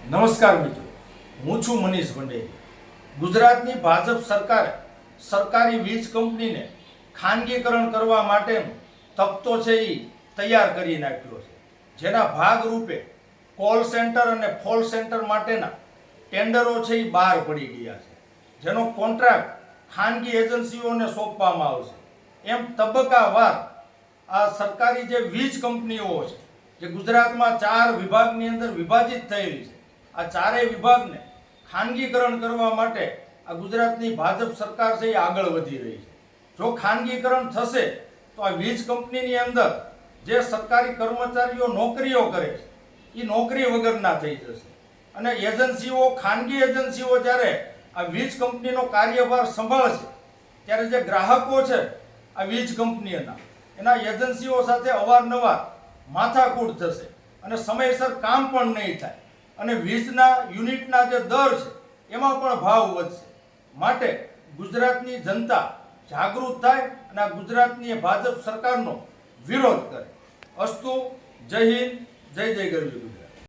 નમસ્કાર મિત્રો, હું છું મનીષ ભંડેરી. ગુજરાતની ભાજપ સરકારે સરકારી વીજ કંપનીને ખાનગીકરણ કરવા માટેનો તખતો છે એ તૈયાર કરી નાખ્યો છે. જેના ભાગરૂપે કોલ સેન્ટર અને ફોલ સેન્ટર માટેના ટેન્ડરો છે એ બહાર પડી ગયા છે. જેનો કોન્ટ્રાક્ટ ખાનગી એજન્સીઓને સોંપવામાં આવશે. એમ તબક્કાવાર આ સરકારી જે વીજ કંપનીઓ છે, જે ગુજરાતમાં 4 વિભાગની અંદર વિભાજિત થયેલી છે, આ ચારેય વિભાગને ખાનગીકરણ કરવા માટે આ ગુજરાતની ભાજપ સરકાર છે એ આગળ વધી રહી છે. જો ખાનગીકરણ થશે તો આ વીજ કંપનીની અંદર જે સરકારી કર્મચારીઓ નોકરીઓ કરે છે એ નોકરી વગરના થઈ જશે. અને એજન્સીઓ, ખાનગી એજન્સીઓ જ્યારે આ વીજ કંપનીનો કાર્યભાર સંભાળશે ત્યારે જે ગ્રાહકો છે આ વીજ કંપનીના, એના એજન્સીઓ સાથે અવારનવાર માથાકૂટ થશે અને સમયસર કામ પણ નહીં થાય અને વીજના યુનિટના જે દર છે એમાં પણ ભાવ વધશે. માટે ગુજરાતની જનતા જાગૃત થાય અને આ ગુજરાતની ભાજપ સરકારનો વિરોધ કરે. અસ્તુ. જય હિન્દ, જય જય ગરવી.